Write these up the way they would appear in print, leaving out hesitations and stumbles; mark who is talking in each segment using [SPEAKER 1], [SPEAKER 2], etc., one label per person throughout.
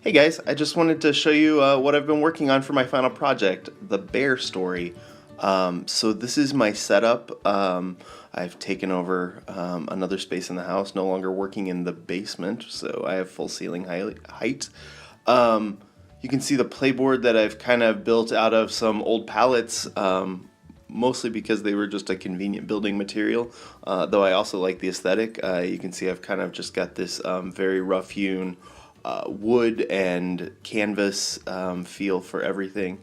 [SPEAKER 1] Hey guys, I just wanted to show you what I've been working on for my final project, the Bear Story. So this is my setup. I've taken over another space in the house, no longer working in the basement, so I have full ceiling height. Um, you can see the playboard that I've kind of built out of some old pallets, mostly because they were just a convenient building material, though I also like the aesthetic. You can see I've kind of just got this very rough hewn wood and canvas feel for everything.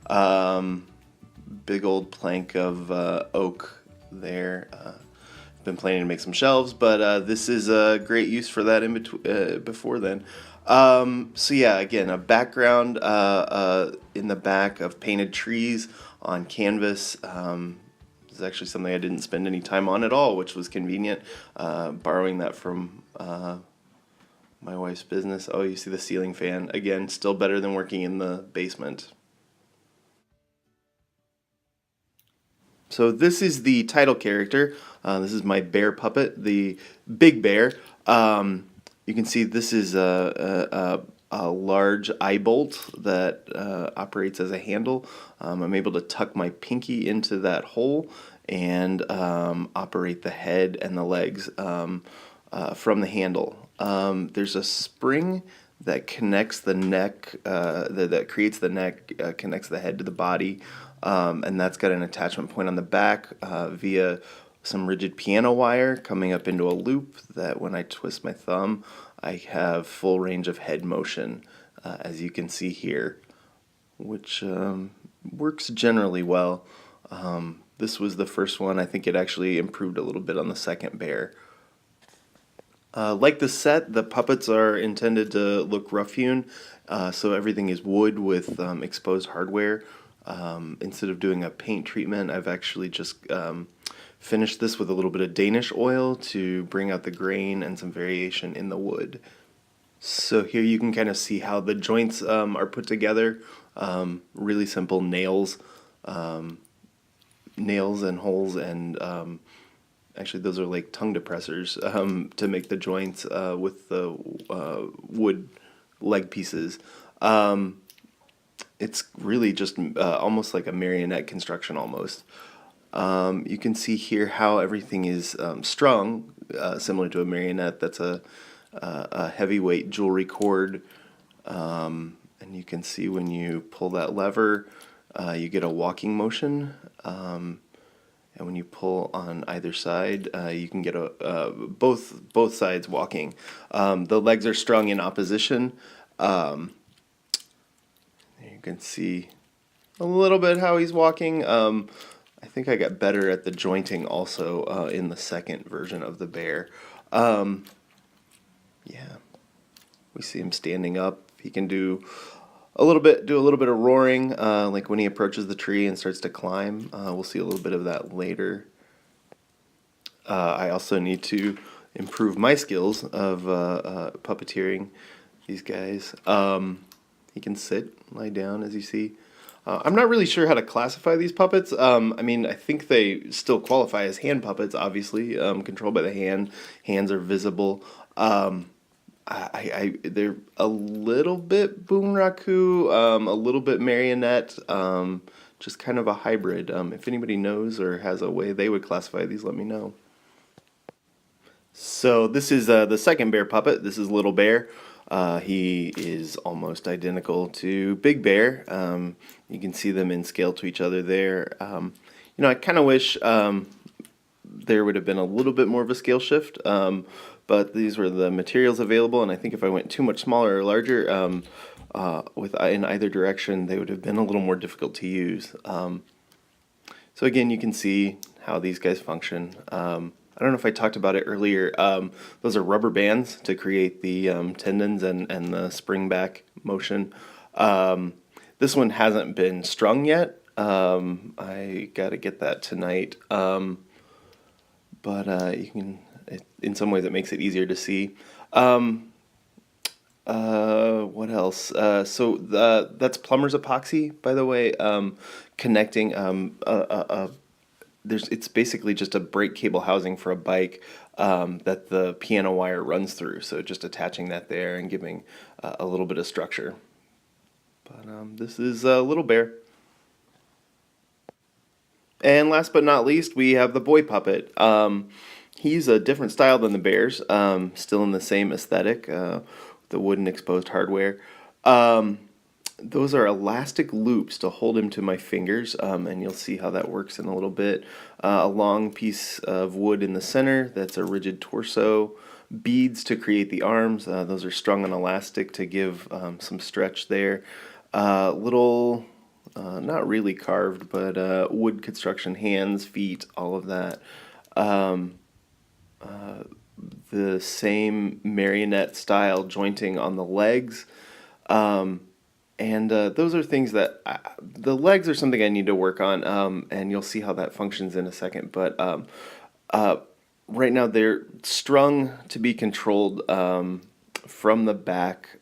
[SPEAKER 1] Um, Big old plank of oak there. Been planning to make some shelves, but this is a great use for that in before then. So yeah, again, a background in the back of painted trees on canvas. This is actually something I didn't spend any time on at all, which was convenient. Borrowing that from my wife's business. Oh, you see the ceiling fan. Again, still better than working in the basement. So this is the title character. This is my bear puppet, the big bear. You can see this is a large eye bolt that operates as a handle. I'm able to tuck my pinky into that hole and operate the head and the legs from the handle. There's a spring that connects the neck, that creates the neck, connects the head to the body, and that's got an attachment point on the back via some rigid piano wire coming up into a loop that when I twist my thumb, I have full range of head motion, as you can see here, which works generally well. This was the first one. I think it actually improved a little bit on the second bear. Like the set, the puppets are intended to look rough-hewn, so everything is wood with exposed hardware. Instead of doing a paint treatment, I've actually just finished this with a little bit of Danish oil to bring out the grain and some variation in the wood. So here you can kind of see how the joints are put together. Really simple nails, nails and holes, and actually those are like tongue depressors to make the joints with the wood leg pieces. It's really just almost like a marionette construction almost. You can see here how everything is strung, similar to a marionette. That's a heavyweight jewelry cord, and you can see when you pull that lever, you get a walking motion. And when you pull on either side, you can get both sides walking. The legs are strung in opposition. You can see a little bit how he's walking. I think I got better at the jointing also in the second version of the bear. Yeah, we see him standing up. He can do a little bit of roaring, like when he approaches the tree and starts to climb. We'll see a little bit of that later. I also need to improve my skills of puppeteering these guys. He can sit, lie down, as you see. I'm not really sure how to classify these puppets. I mean, I think they still qualify as hand puppets, obviously, controlled by the hand. Hands are visible. They're a little bit bunraku, a little bit marionette, just kind of a hybrid. If anybody knows or has a way they would classify these, let me know. So this is the second bear puppet. This is Little Bear. He is almost identical to Big Bear. You can see them in scale to each other there. I kind of wish there would have been a little bit more of a scale shift, but these were the materials available, and I think if I went too much smaller or larger in either direction, they would have been a little more difficult to use. So again, you can see how these guys function. I don't know if I talked about it earlier. Those are rubber bands to create the tendons and the spring back motion. This one hasn't been strung yet. I got to get that tonight. But you can, in some ways, it makes it easier to see. What else? That's plumber's epoxy, by the way, connecting a it's basically just a brake cable housing for a bike that the piano wire runs through. So just attaching that there and giving a little bit of structure. But this is Little Bear. And last but not least, we have the boy puppet. He's a different style than the bears, still in the same aesthetic, the wooden exposed hardware. Um, those are elastic loops to hold him to my fingers, and you'll see how that works in a little bit. A long piece of wood in the center that's a rigid torso, beads to create the arms. Those are strung on elastic to give some stretch there. Little, not really carved, but wood construction hands, feet, all of that. Um, the same marionette style jointing on the legs. Um, and those are things that the legs are something I need to work on, and you'll see how that functions in a second. But uh, right now they're strung to be controlled from the back.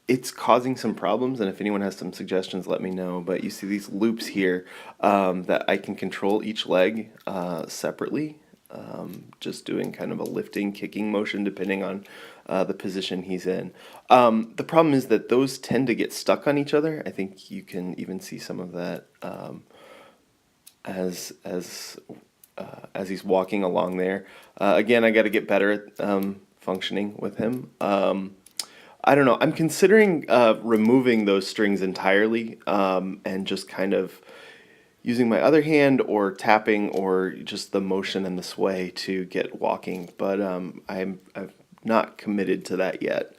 [SPEAKER 1] It's causing some problems, and if anyone has some suggestions, let me know. But you see these loops here that I can control each leg separately, just doing kind of a lifting, kicking motion depending on the position he's in. The problem is that those tend to get stuck on each other. I think you can even see some of that as he's walking along there. Again, I got to get better at functioning with him. I don't know. I'm considering removing those strings entirely and just kind of using my other hand or tapping or just the motion and the sway to get walking. But I'm not committed to that yet.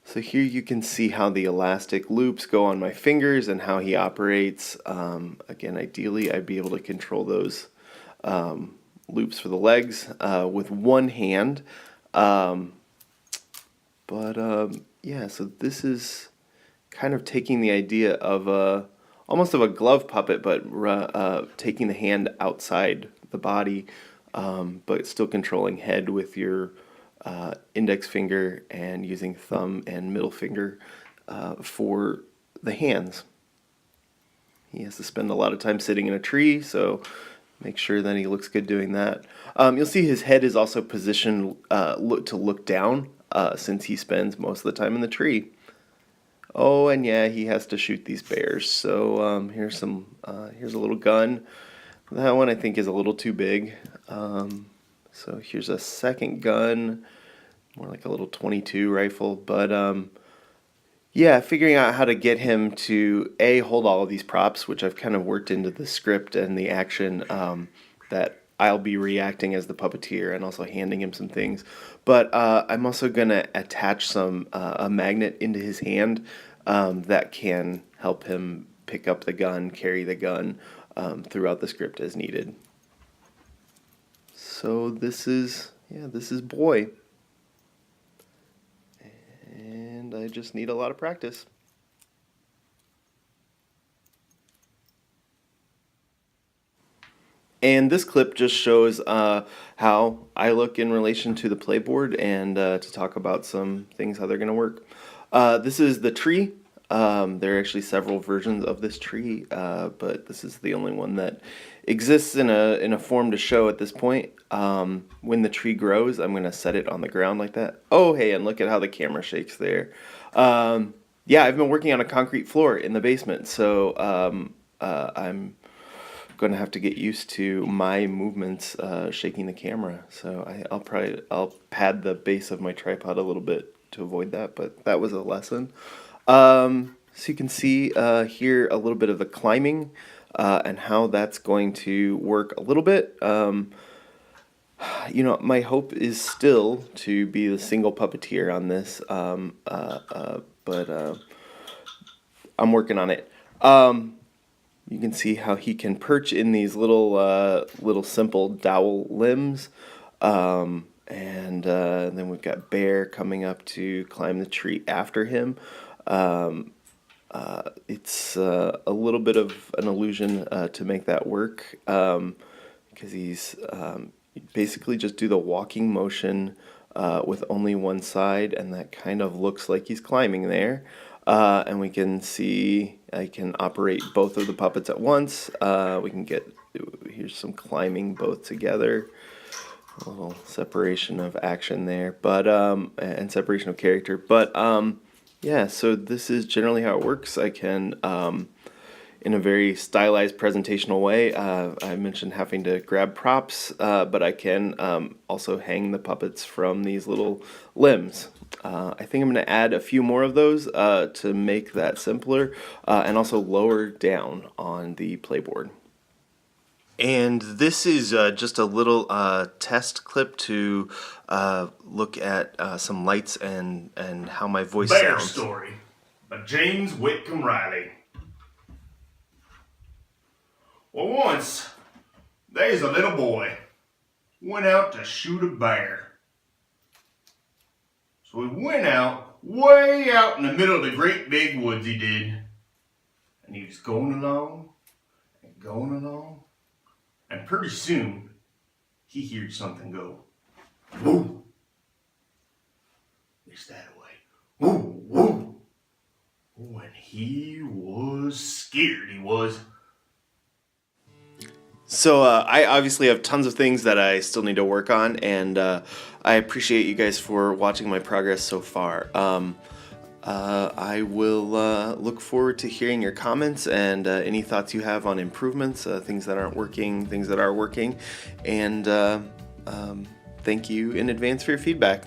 [SPEAKER 1] So here you can see how the elastic loops go on my fingers and how he operates. Again, ideally I'd be able to control those loops for the legs with one hand. Yeah, so this is kind of taking the idea of almost of a glove puppet, but taking the hand outside the body, but still controlling head with your index finger and using thumb and middle finger for the hands. He has to spend a lot of time sitting in a tree, so make sure that he looks good doing that. You'll see his head is also positioned to look down since he spends most of the time in the tree. Oh, and yeah, he has to shoot these bears. So here's a little gun. That one I think is a little too big. So here's a second gun, more like a little .22 rifle. But yeah, figuring out how to get him to hold all of these props, which I've kind of worked into the script and the action that I'll be reacting as the puppeteer and also handing him some things. But I'm also going to attach a magnet into his hand that can help him pick up the gun, carry the gun throughout the script as needed. So this is Boy. And I just need a lot of practice. And this clip just shows how I look in relation to the playboard and to talk about some things, how they're going to work. This is the tree. There are actually several versions of this tree, but this is the only one that exists in a form to show at this point. When the tree grows, I'm going to set it on the ground like that. Oh, hey, and look at how the camera shakes there. Yeah, I've been working on a concrete floor in the basement, so I'm going to have to get used to my movements shaking the camera. So I'll pad the base of my tripod a little bit to avoid that, but that was a lesson. So you can see here a little bit of the climbing and how that's going to work a little bit. My hope is still to be the single puppeteer on this, but I'm working on it. You can see how he can perch in these little simple dowel limbs. And then we've got Bear coming up to climb the tree after him. It's a little bit of an illusion to make that work because he's basically just do the walking motion with only one side, and that kind of looks like he's climbing there. and we can see I can operate both of the puppets at once. We can get, here's some climbing both together. A little separation of action there, but and separation of character. But yeah, so this is generally how it works. I can in a very stylized presentational way. I mentioned having to grab props, but I can also hang the puppets from these little limbs. I think I'm going to add a few more of those to make that simpler and also lower down on the playboard. And this is just a little test clip to look at some lights and how my voice
[SPEAKER 2] Bear
[SPEAKER 1] sounds.
[SPEAKER 2] Story by James Whitcomb Riley. Well, once, there's a little boy went out to shoot a bear. So he went out, way out in the middle of the great big woods he did. And he was going along, and going along, and pretty soon, he heard something go, woo! It's that way. Woo, woo! When he was scared, he was.
[SPEAKER 1] So I obviously have tons of things that I still need to work on, and I appreciate you guys for watching my progress so far. I will look forward to hearing your comments and any thoughts you have on improvements, things that aren't working, things that are working, and thank you in advance for your feedback.